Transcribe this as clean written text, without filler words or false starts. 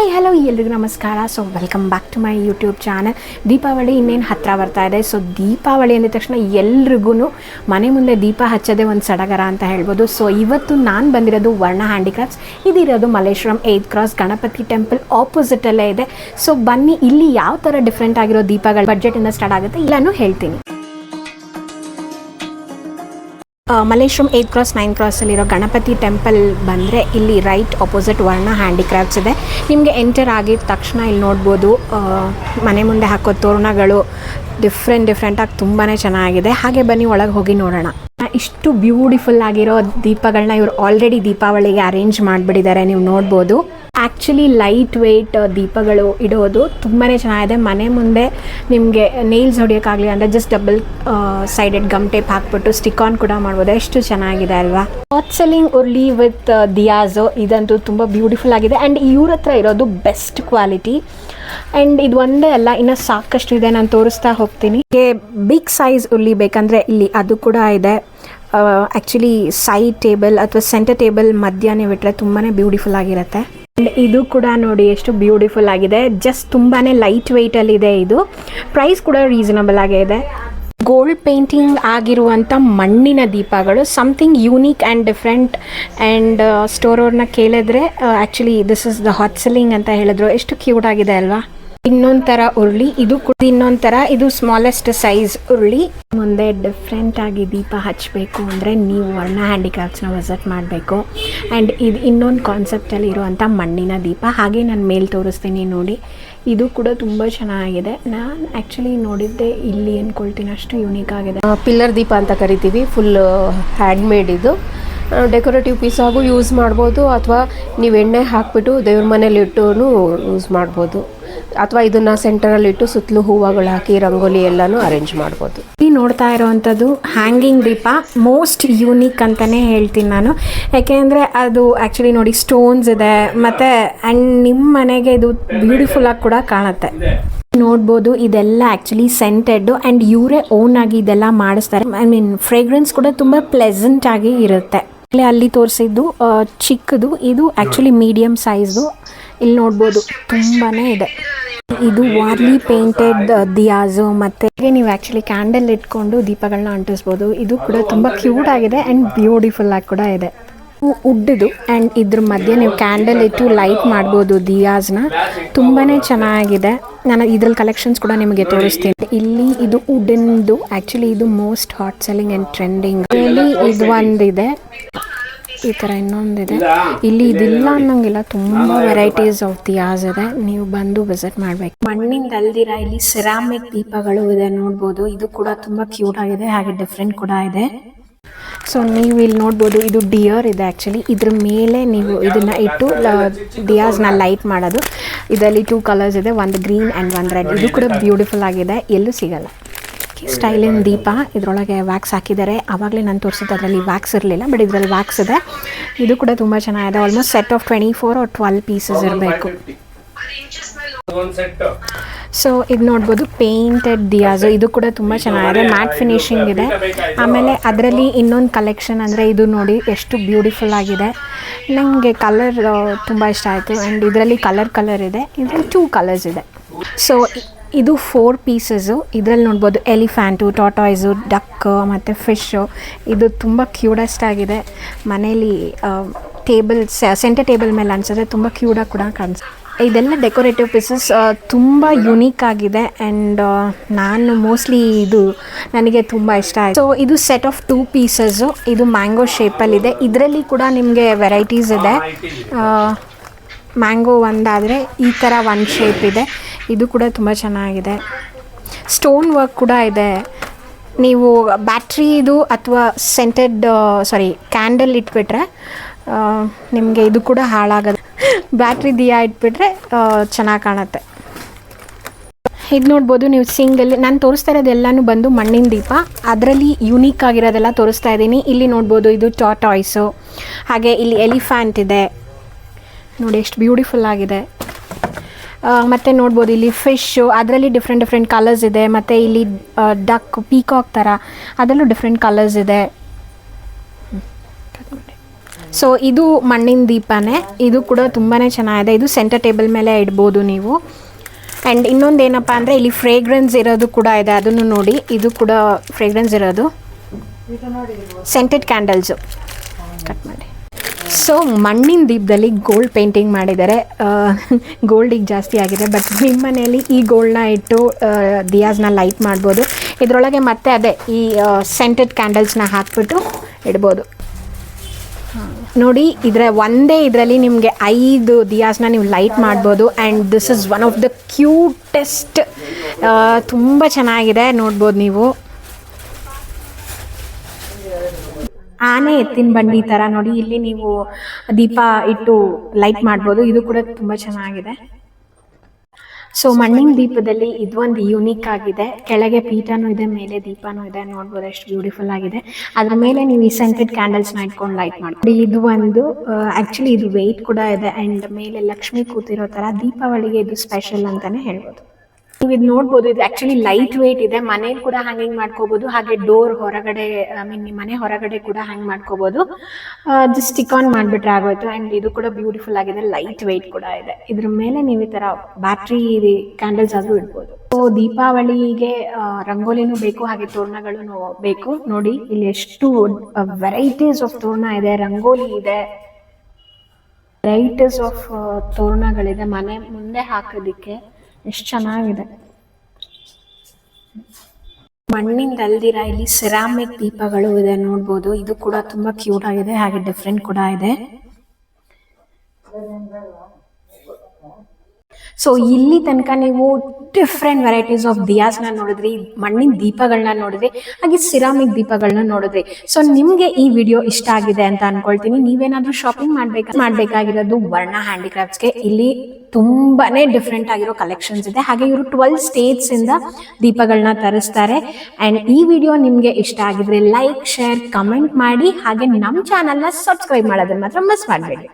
Hi hello ಎಲ್ರಿಗೂ ನಮಸ್ಕಾರ. So welcome back to my YouTube channel. Deepavali ಇನ್ನೇನು ಹತ್ತಿರ ಬರ್ತಾ ಇದೆ. ಸೊ ದೀಪಾವಳಿ ಅಂದ ತಕ್ಷಣ ಎಲ್ರಿಗೂ ಮನೆ ಮುಂದೆ ದೀಪ ಹಚ್ಚೋದೇ ಒಂದು ಸಡಗರ ಅಂತ ಹೇಳ್ಬೋದು. ಸೊ ಇವತ್ತು ನಾನು ಬಂದಿರೋದು ವರ್ಣ ಹ್ಯಾಂಡಿಕ್ರಾಫ್ಟ್ಸ್. ಇದಿರೋದು Malleshwaram 8th cross Ganapati temple ಆಪೋಸಿಟಲ್ಲೇ ಇದೆ. ಸೊ ಬನ್ನಿ, ಇಲ್ಲಿ ಯಾವ ಥರ ಡಿಫ್ರೆಂಟ್ ಆಗಿರೋ ದೀಪಗಳು ಬಡ್ಜೆಟಿಂದ ಸ್ಟಾರ್ಟ್ ಆಗುತ್ತೆ ಎಲ್ಲನೂ ಹೇಳ್ತೀನಿ. ಮಲ್ಲೇಶ್ವರಂ 8th ಕ್ರಾಸ್ 9th ಕ್ರಾಸಲ್ಲಿರೋ ಗಣಪತಿ ಟೆಂಪಲ್ ಬಂದರೆ ಇಲ್ಲಿ ರೈಟ್ ಆಪೋಸಿಟ್ ವರ್ಣ ಹ್ಯಾಂಡಿಕ್ರಾಫ್ಟ್ಸ್ ಇದೆ. ನಿಮಗೆ ಎಂಟರ್ ಆಗಿದ ತಕ್ಷಣ ಇಲ್ಲಿ ನೋಡ್ಬೋದು ಮನೆ ಮುಂದೆ ಹಾಕೋ ತೋರಣಗಳು ಡಿಫ್ರೆಂಟಾಗಿ ತುಂಬಾ ಚೆನ್ನಾಗಿದೆ. ಹಾಗೆ ಬನ್ನಿ ಒಳಗೆ ಹೋಗಿ ನೋಡೋಣ. ಇಷ್ಟು ಬ್ಯೂಟಿಫುಲ್ ಆಗಿರೋ ದೀಪಗಳನ್ನ ಇವರು ಆಲ್ರೆಡಿ ದೀಪಾವಳಿಗೆ ಅರೇಂಜ್ ಮಾಡಿಬಿಟ್ಟಿದ್ದಾರೆ, ನೀವು ನೋಡ್ಬೋದು. ಆ್ಯಕ್ಚುಲಿ ಲೈಟ್ ವೆಯ್ಟ್ ದೀಪಗಳು ಇಡೋದು ತುಂಬಾ ಚೆನ್ನಾಗಿದೆ. ಮನೆ ಮುಂದೆ ನಿಮಗೆ ನೇಲ್ಸ್ ಹೊಡಿಯೋಕ್ಕಾಗಲಿ ಅಂದರೆ just double sided gum tape ಹಾಕ್ಬಿಟ್ಟು ಸ್ಟಿಕ್ ಆನ್ ಕೂಡ ಮಾಡ್ಬೋದು. ಎಷ್ಟು ಚೆನ್ನಾಗಿದೆ ಅಲ್ವಾ. ಹಾಟ್ ಸೆಲ್ಲಿಂಗ್ ಉರ್ಲಿ ವಿತ್ ದಿಯಾಸೋ ಇದಂತೂ ತುಂಬ ಬ್ಯೂಟಿಫುಲ್ ಆಗಿದೆ. ಆ್ಯಂಡ್ ಇವ್ರ ಹತ್ರ ಇರೋದು ಬೆಸ್ಟ್ ಕ್ವಾಲಿಟಿ. ಆ್ಯಂಡ್ ಇದು ಒಂದೇ ಅಲ್ಲ, ಇನ್ನು ಸಾಕಷ್ಟು ಇದೆ, ನಾನು ತೋರಿಸ್ತಾ ಹೋಗ್ತೀನಿ. ಬಿಗ್ ಸೈಜ್ ಉರ್ಲಿ ಬೇಕಂದರೆ ಇಲ್ಲಿ ಅದು ಕೂಡ ಇದೆ. ಆ್ಯಕ್ಚುಲಿ ಸೈಡ್ ಟೇಬಲ್ ಅಥವಾ ಸೆಂಟರ್ ಟೇಬಲ್ ಮಧ್ಯ ನೀವು ಇಟ್ಟರೆ ತುಂಬಾ ಬ್ಯೂಟಿಫುಲ್ ಆಗಿರುತ್ತೆ. ಆ್ಯಂಡ್ ಇದು ಕೂಡ ನೋಡಿ ಎಷ್ಟು ಬ್ಯೂಟಿಫುಲ್ ಆಗಿದೆ. ಜಸ್ಟ್ ತುಂಬಾ ಲೈಟ್ ವೆಯ್ಟಲ್ಲಿದೆ. ಇದು ಪ್ರೈಸ್ ಕೂಡ ರೀಸನಬಲ್ ಆಗಿದೆ. ಗೋಲ್ಡ್ ಪೇಂಟಿಂಗ್ ಆಗಿರುವಂಥ ಮಣ್ಣಿನ ದೀಪಗಳು, something unique and different. And store ಅವ್ರನ್ನ ಕೇಳಿದ್ರೆ actually this is the hot selling ಅಂತ ಹೇಳಿದ್ರು. ಎಷ್ಟು ಕ್ಯೂಟ್ ಆಗಿದೆ ಅಲ್ವಾ. ಇನ್ನೊಂದು ಥರ ಉರುಳಿ, ಇದು ಕೂಡ ಇನ್ನೊಂದು ಥರ, ಇದು ಸ್ಮಾಲೆಸ್ಟ್ ಸೈಜ್ ಉರುಳಿ. ಮುಂದೆ ಡಿಫ್ರೆಂಟ್ ಆಗಿ ದೀಪ ಹಚ್ಚಬೇಕು ಅಂದರೆ ನೀವು ವರ್ಣ ಹ್ಯಾಂಡಿಕ್ರಾಫ್ಟ್ಸ್ನ ವಿಸಿಟ್ ಮಾಡಬೇಕು. ಆ್ಯಂಡ್ ಇದು ಇನ್ನೊಂದು ಕಾನ್ಸೆಪ್ಟಲ್ಲಿ ಇರುವಂಥ ಮಣ್ಣಿನ ದೀಪ. ಹಾಗೆ ನಾನು ಮೇಲೆ ತೋರಿಸ್ತೀನಿ ನೋಡಿ. ಇದು ಕೂಡ ತುಂಬ ಚೆನ್ನಾಗಿದೆ. ನಾನು ಆ್ಯಕ್ಚುಲಿ ನೋಡಿದ್ದೆ ಇಲ್ಲಿ ಅಂದ್ಕೊಳ್ತೀನಿ, ಅಷ್ಟು ಯೂನಿಕ್ ಆಗಿದೆ. ಪಿಲ್ಲರ್ ದೀಪ ಅಂತ ಕರಿತೀವಿ. Full hand made. ಇದು ಡೆಕೋರೇಟಿವ್ ಪೀಸ್ ಆಗು ಯೂಸ್ ಮಾಡ್ಬೋದು, ಅಥವಾ ನೀವು ಎಣ್ಣೆ ಹಾಕಿಬಿಟ್ಟು ದೇವ್ರ ಮನೇಲಿ ಇಟ್ಟು ಯೂಸ್ ಮಾಡ್ಬೋದು, ಅಥವಾ ಇದನ್ನ ಸೆಂಟರಲ್ಲಿ ಇಟ್ಟು ಸುತ್ತಲೂ ಹೂವುಗಳು ಹಾಕಿ ರಂಗೋಲಿ ಎಲ್ಲನೂ ಅರೇಂಜ್ ಮಾಡ್ಬೋದು. ಈ ನೋಡ್ತಾ ಇರೋವಂಥದ್ದು ಹ್ಯಾಂಗಿಂಗ್ ದೀಪ, ಮೋಸ್ಟ್ ಯೂನಿಕ್ ಅಂತಲೇ ಹೇಳ್ತೀನಿ ನಾನು. ಯಾಕೆಂದರೆ ಅದು ಆ್ಯಕ್ಚುಲಿ ನೋಡಿ ಸ್ಟೋನ್ಸ್ ಇದೆ, ಮತ್ತು ಆ್ಯಂಡ್ ನಿಮ್ಮ ಮನೆಗೆ ಇದು ಬ್ಯೂಟಿಫುಲ್ಲಾಗಿ ಕೂಡ ಕಾಣುತ್ತೆ. ನೋಡ್ಬೋದು ಇದೆಲ್ಲ ಆ್ಯಕ್ಚುಲಿ ಸೆಂಟೆಡ್ಡು. ಆ್ಯಂಡ್ ಇವರೇ ಓನ್ ಆಗಿ ಇದೆಲ್ಲ ಮಾಡಿಸ್ತಾರೆ. ಐ ಮೀನ್ ಫ್ರೇಗ್ರೆನ್ಸ್ ಕೂಡ ತುಂಬ ಪ್ಲೆಸೆಂಟ್ ಆಗಿ ಇರುತ್ತೆ. ಅಲ್ಲಿ ತೋರಿಸಿದ್ದು ಚಿಕ್ಕದು, ಇದು ಆ್ಯಕ್ಚುಲಿ ಮೀಡಿಯಮ್ ಸೈಜ್ದು. ಇಲ್ಲಿ ನೋಡ್ಬೋದು ತುಂಬಾ ಇದೆ. ಇದು ವಾರ್ಲಿ ಪೇಂಟೆಡ್ ದಿಯಾಸು. ಮತ್ತು ನೀವು ಆ್ಯಕ್ಚುಲಿ ಕ್ಯಾಂಡಲ್ ಇಟ್ಕೊಂಡು ದೀಪಗಳನ್ನ ಅಂಟಿಸ್ಬೋದು. ಇದು ಕೂಡ ತುಂಬ ಕ್ಯೂಟ್ ಆಗಿದೆ ಆ್ಯಂಡ್ ಬ್ಯೂಟಿಫುಲ್ ಆಗಿ ಕೂಡ ಇದೆ. ಉಡ್ಡದು ಆ್ಯಂಡ್ ಇದ್ರ ಮಧ್ಯೆ ನೀವು ಕ್ಯಾಂಡಲ್ ಇಟ್ಟು ಲೈಟ್ ಮಾಡ್ಬೋದು ದಿಯಾಸ್ನ. ತುಂಬಾ ಚೆನ್ನಾಗಿದೆ. ನಾನು ಇದ್ರಲ್ಲಿ ಕಲೆಕ್ಷನ್ಸ್ ಕೂಡ ನಿಮಗೆ ತೋರಿಸ್ತೀನಿ. ಇಲ್ಲಿ ಇದು ವುಡನ್ದು. ಆ್ಯಕ್ಚುಲಿ ಇದು most hot selling and trending. ಇಲ್ಲಿ ಇದು ಒಂದಿದೆ, ಈ ಥರ ಇನ್ನೊಂದಿದೆ. ಇಲ್ಲಿ ಇದಿಲ್ಲ ಅನ್ನೋಂಗಿಲ್ಲ, ತುಂಬ ವೆರೈಟೀಸ್ ಆಫ್ ದಿಯಾಸ್ ಇದೆ. ನೀವು ಬಂದು ವಿಸಿಟ್ ಮಾಡಬೇಕು. ಮಣ್ಣಿಂದ ಅಲ್ದಿರ ಇಲ್ಲಿ ಸೆರಾಮಿಕ್ ದೀಪಗಳು ಇದೆ, ನೋಡ್ಬೋದು. ಇದು ಕೂಡ ತುಂಬ ಕ್ಯೂಟ್ ಆಗಿದೆ, ಹಾಗೆ ಡಿಫ್ರೆಂಟ್ ಕೂಡ ಇದೆ. ಸೊ ನೀವು ಇಲ್ಲಿ ನೋಡ್ಬೋದು, ಇದು ಡಿಯರ್ ಇದೆ ಆ್ಯಕ್ಚುಲಿ. ಇದ್ರ ಮೇಲೆ ನೀವು ಇದನ್ನು ಇಟ್ಟು ದಿಯಾಸ್ನ ಲೈಟ್ ಮಾಡೋದು. ಇದರಲ್ಲಿ 2 ಕಲರ್ಸ್ ಇದೆ, ಒಂದು ಗ್ರೀನ್ ಆ್ಯಂಡ್ ಒಂದು ರೆಡ್. ಇದು ಕೂಡ ಬ್ಯೂಟಿಫುಲ್ ಆಗಿದೆ, ಎಲ್ಲೂ ಸಿಗಲ್ಲ. ಸ್ಟೈಲಿನ ದೀಪ, ಇದರೊಳಗೆ ವ್ಯಾಕ್ಸ್ ಹಾಕಿದ್ದಾರೆ. ಆವಾಗಲೇ ನಾನು ತೋರಿಸಿದ್ದು ಅದರಲ್ಲಿ ವ್ಯಾಕ್ಸ್ ಇರಲಿಲ್ಲ, ಬಟ್ ಇದರಲ್ಲಿ ವ್ಯಾಕ್ಸ್ ಇದೆ. ಇದು ಕೂಡ ತುಂಬ ಚೆನ್ನಾಗಿದೆ. Almost set of 24 or 12 pieces ಇರಬೇಕು. ಸೊ ಇದು ನೋಡ್ಬೋದು ಪೇಂಟೆಡ್ ದಿಯಾಸು. ಇದು ಕೂಡ ತುಂಬ ಚೆನ್ನಾಗಿದೆ, ಮ್ಯಾಟ್ ಫಿನಿಶಿಂಗ್ ಇದೆ. ಆಮೇಲೆ ಅದರಲ್ಲಿ ಇನ್ನೊಂದು ಕಲೆಕ್ಷನ್ ಅಂದರೆ ಇದು ನೋಡಿ ಎಷ್ಟು ಬ್ಯೂಟಿಫುಲ್ ಆಗಿದೆ. ನನಗೆ ಕಲರ್ ತುಂಬ ಇಷ್ಟ ಆಯಿತು. ಆ್ಯಂಡ್ ಇದರಲ್ಲಿ ಕಲರ್ ಇದೆ, ಇದರಲ್ಲಿ 2 ಕಲರ್ಸ್ ಇದೆ. ಸೊ ಇದು 4 ಪೀಸಸ್ಸು. ಇದರಲ್ಲಿ ನೋಡ್ಬೋದು ಎಲಿಫ್ಯಾಂಟು, ಟಾಟಾಯ್ಸು, ಡಕ್ ಮತ್ತು ಫಿಶ್ಶು. ಇದು ತುಂಬ ಕ್ಯೂಟೆಸ್ಟ್ ಆಗಿದೆ. ಮನೇಲಿ ಟೇಬಲ್ ಸೆಂಟರ್ ಟೇಬಲ್ ಮೇಲೆ ಅನ್ಸಿದ್ರೆ ತುಂಬ ಕ್ಯೂಟಾಗಿ ಕೂಡ ಕಾಣಿಸುತ್ತೆ. ಇದೆಲ್ಲ ಡೆಕೋರೇಟಿವ್ ಪೀಸಸ್, ತುಂಬ ಯುನೀಕ್ ಆಗಿದೆ. ಆ್ಯಂಡ್ ನಾನು ಮೋಸ್ಟ್ಲಿ ಇದು ನನಗೆ ತುಂಬ ಇಷ್ಟ ಆಯಿತು. ಸೊ ಇದು ಸೆಟ್ ಆಫ್ 2 ಪೀಸಸ್ಸು. ಇದು ಮ್ಯಾಂಗೋ ಶೇಪಲ್ಲಿದೆ. ಇದರಲ್ಲಿ ಕೂಡ ನಿಮಗೆ ವೆರೈಟೀಸ್ ಇದೆ. ಮ್ಯಾಂಗೋ ಒಂದಾದರೆ ಈ ಥರ ಒಂದು ಶೇಪ್ ಇದೆ. ಇದು ಕೂಡ ತುಂಬ ಚೆನ್ನಾಗಿದೆ. ಸ್ಟೋನ್ ವರ್ಕ್ ಕೂಡ ಇದೆ. ನೀವು ಬ್ಯಾಟ್ರಿದು ಅಥವಾ ಕ್ಯಾಂಡಲ್ ಇಟ್ಬಿಟ್ರೆ ನಿಮಗೆ ಇದು ಕೂಡ ಹಾಳಾಗೋದು. ಬ್ಯಾಟ್ರಿ ದಿಯಾ ಇಟ್ಬಿಟ್ರೆ ಚೆನ್ನಾಗಿ ಕಾಣುತ್ತೆ. ಇದು ನೋಡ್ಬೋದು ನೀವು ಸಿಂಗಲ್. ನಾನು ತೋರಿಸ್ತಾ ಇರೋದೆಲ್ಲನೂ ಬಂದು ಮಣ್ಣಿನ ದೀಪ. ಅದರಲ್ಲಿ ಯೂನಿಕ್ ಆಗಿರೋದೆಲ್ಲ ತೋರಿಸ್ತಾ ಇದ್ದೀನಿ. ಇಲ್ಲಿ ನೋಡ್ಬೋದು ಇದು ಟಾಟಾಯ್ಸು. ಹಾಗೆ ಇಲ್ಲಿ ಎಲಿಫ್ಯಾಂಟ್ ಇದೆ, ನೋಡಿ ಎಷ್ಟು ಬ್ಯೂಟಿಫುಲ್ ಆಗಿದೆ. ಮತ್ತು ನೋಡ್ಬೋದು ಇಲ್ಲಿ ಫಿಶ್ಶು, ಅದರಲ್ಲಿ ಡಿಫ್ರೆಂಟ್ ಕಲರ್ಸ್ ಇದೆ. ಮತ್ತು ಇಲ್ಲಿ ಡಕ್, ಪೀಕಾಕ್ ಥರ ಅದರಲ್ಲೂ ಡಿಫ್ರೆಂಟ್ ಕಲರ್ಸ್ ಇದೆ. ಸೊ ಇದು ಮಣ್ಣಿನ ದೀಪನೇ, ಇದು ಕೂಡ ತುಂಬಾ ಚೆನ್ನಾಗಿದೆ. ಇದು ಸೆಂಟರ್ ಟೇಬಲ್ ಮೇಲೆ ಇಡ್ಬೋದು ನೀವು. ಆ್ಯಂಡ್ ಇನ್ನೊಂದು ಏನಪ್ಪ ಅಂದರೆ ಇಲ್ಲಿ ಫ್ರೇಗ್ರೆನ್ಸ್ ಇರೋದು ಕೂಡ ಇದೆ, ಅದನ್ನು ನೋಡಿ. ಇದು ಕೂಡ ಫ್ರೇಗ್ರೆನ್ಸ್ ಇರೋದು ಸೆಂಟೆಡ್ ಕ್ಯಾಂಡಲ್ಸು. ಕಟ್ ಮಾಡಿ. ಸೊ ಮಣ್ಣಿನ ದೀಪದಲ್ಲಿ ಗೋಲ್ಡ್ ಪೇಂಟಿಂಗ್ ಮಾಡಿದ್ದಾರೆ. ಗೋಲ್ಡ್ ಈಗ ಜಾಸ್ತಿ ಆಗಿದೆ, ಬಟ್ ನಿಮ್ಮ ಮನೆಯಲ್ಲಿ ಈ ಗೋಲ್ಡ್ನ ಇಟ್ಟು ದಿಯಾಸ್ನ ಲೈಟ್ ಮಾಡ್ಬೋದು. ಇದರೊಳಗೆ ಮತ್ತೆ ಅದೇ ಈ ಸೆಂಟೆಡ್ ಕ್ಯಾಂಡಲ್ಸ್ನ ಹಾಕ್ಬಿಟ್ಟು ಇಡ್ಬೋದು. ನೋಡಿ, ಒಂದೇ ಇದರಲ್ಲಿ ನಿಮಗೆ 5 ದಿಯಾಸ್ನ ನೀವು ಲೈಟ್ ಮಾಡ್ಬೋದು. And this is one of the cutest. ತುಂಬ ಚೆನ್ನಾಗಿದೆ, ನೋಡ್ಬೋದು ನೀವು. ಆನೆ ಎತ್ತಿನ ಬಂಡಿ ಥರ ನೋಡಿ, ಇಲ್ಲಿ ನೀವು ದೀಪ ಇಟ್ಟು ಲೈಟ್ ಮಾಡ್ಬೋದು. ಇದು ಕೂಡ ತುಂಬ ಚೆನ್ನಾಗಿದೆ. ಸೊ ಮಣ್ಣಿನ ದೀಪದಲ್ಲಿ ಇದೊಂದು ಯೂನಿಕ್ ಆಗಿದೆ. ಕೆಳಗೆ ಪೀಠನೂ ಇದೆ, ಮೇಲೆ ದೀಪನೂ ಇದೆ. ನೋಡ್ಬೋದು ಎಷ್ಟು ಬ್ಯೂಟಿಫುಲ್ ಆಗಿದೆ. ಅದ್ರ ಮೇಲೆ ನೀವು ಈ ಸೆಂಟೆಡ್ ಕ್ಯಾಂಡಲ್ಸ್ನ ಇಟ್ಕೊಂಡು ಲೈಟ್ ಮಾಡ್ಕೊಂಡು. ಇದು ಒಂದು ಆ್ಯಕ್ಚುಲಿ ಇದು ವೆಯ್ಟ್ ಕೂಡ ಇದೆ. ಆ್ಯಂಡ್ ಮೇಲೆ ಲಕ್ಷ್ಮಿ ಕೂತಿರೋ ಥರ ದೀಪಾವಳಿಗೆ ಇದು ಸ್ಪೆಷಲ್ ಅಂತಲೇ ಹೇಳ್ಬೋದು. ನೀವು ಇದು ನೋಡ್ಬೋದು, ಇದು ಆ್ಯಕ್ಚುಲಿ ಲೈಟ್ ವೆಯ್ಟ್ ಇದೆ. ಮನೇಲಿ ಕೂಡ ಹ್ಯಾಂಗಿಂಗ್ ಮಾಡ್ಕೋಬೋದು, ಹಾಗೆ ಡೋರ್ ಹೊರಗಡೆ, ನಿಮ್ಮ ಮನೆ ಹೊರಗಡೆ ಕೂಡ ಹ್ಯಾಂಗ್ ಮಾಡ್ಕೋಬೋದು. ಜಸ್ಟ್ ಸ್ಟಿಕ್ ಆನ್ ಮಾಡಿಬಿಟ್ರೆ ಆಗೋಯ್ತು. ಆ್ಯಂಡ್ ಇದು ಕೂಡ ಬ್ಯೂಟಿಫುಲ್ ಆಗಿದೆ, ಲೈಟ್ ವೆಯ್ಟ್ ಕೂಡ ಇದೆ. ಇದ್ರ ಮೇಲೆ ನೀವು ಈ ಥರ ಬ್ಯಾಟ್ರಿ ಕ್ಯಾಂಡಲ್ಸ್ ಆದರೂ ಇಡ್ಬೋದು. ಸೊ ದೀಪಾವಳಿಗೆ ರಂಗೋಲಿನೂ ಬೇಕು, ಹಾಗೆ ತೋರಣಗಳು ಬೇಕು. ನೋಡಿ ಇಲ್ಲಿ ಎಷ್ಟು ವೆರೈಟೀಸ್ ಆಫ್ ತೋರಣ ಇದೆ, ರಂಗೋಲಿ ಇದೆ, ವೆರೈಟೀಸ್ ಆಫ್ ತೋರಣಗಳಿದೆ. ಮನೆ ಮುಂದೆ ಹಾಕೋದಿಕ್ಕೆ ಎಷ್ಟು ಚೆನ್ನಾಗಿದೆ. ಮಣ್ಣಿಂದ ಅಲ್ದಿರ ಇಲ್ಲಿ ಸೆರಾಮಿಕ್ ದೀಪಗಳು ಇದೆ, ನೋಡ್ಬೋದು. ಇದು ಕೂಡ ತುಂಬಾ ಕ್ಯೂಟ್ ಆಗಿದೆ, ಹಾಗೆ ಡಿಫ್ರೆಂಟ್ ಕೂಡ ಇದೆ. ಸೊ ಇಲ್ಲಿ ತನಕ ನೀವು ಡಿಫ್ರೆಂಟ್ ವೆರೈಟೀಸ್ ಆಫ್ ದಿಯಾಸ್ನ ನೋಡಿದ್ರಿ, ಮಣ್ಣಿನ ದೀಪಗಳನ್ನ ನೋಡಿದ್ರಿ, ಹಾಗೆ ಸಿರಾಮಿಕ್ ದೀಪಗಳನ್ನ ನೋಡಿದ್ರಿ. ಸೊ ನಿಮಗೆ ಈ ವಿಡಿಯೋ ಇಷ್ಟ ಆಗಿದೆ ಅಂತ ಅನ್ಕೊಳ್ತೀನಿ. ನೀವೇನಾದ್ರೂ ಶಾಪಿಂಗ್ ಮಾಡಬೇಕಾಗಿರೋದು ವರ್ಣ ಹ್ಯಾಂಡಿಕ್ರಾಫ್ಟ್ಸ್ಗೆ. ಇಲ್ಲಿ ತುಂಬಾನೇ ಡಿಫ್ರೆಂಟ್ ಆಗಿರೋ ಕಲೆಕ್ಷನ್ಸ್ ಇದೆ. ಹಾಗೆ ಇವರು 12 ಸ್ಟೇಟ್ಸ್ ಇಂದ ದೀಪಗಳನ್ನ ತರಿಸ್ತಾರೆ. ಆ್ಯಂಡ್ ಈ ವಿಡಿಯೋ ನಿಮಗೆ ಇಷ್ಟ ಆಗಿದ್ರೆ ಲೈಕ್, ಶೇರ್, ಕಮೆಂಟ್ ಮಾಡಿ. ಹಾಗೆ ನಮ್ಮ ಚಾನಲ್ನ ಸಬ್ಸ್ಕ್ರೈಬ್ ಮಾಡೋದನ್ನ ಮಾತ್ರ ಮಿಸ್ ಮಾಡಬೇಡಿ.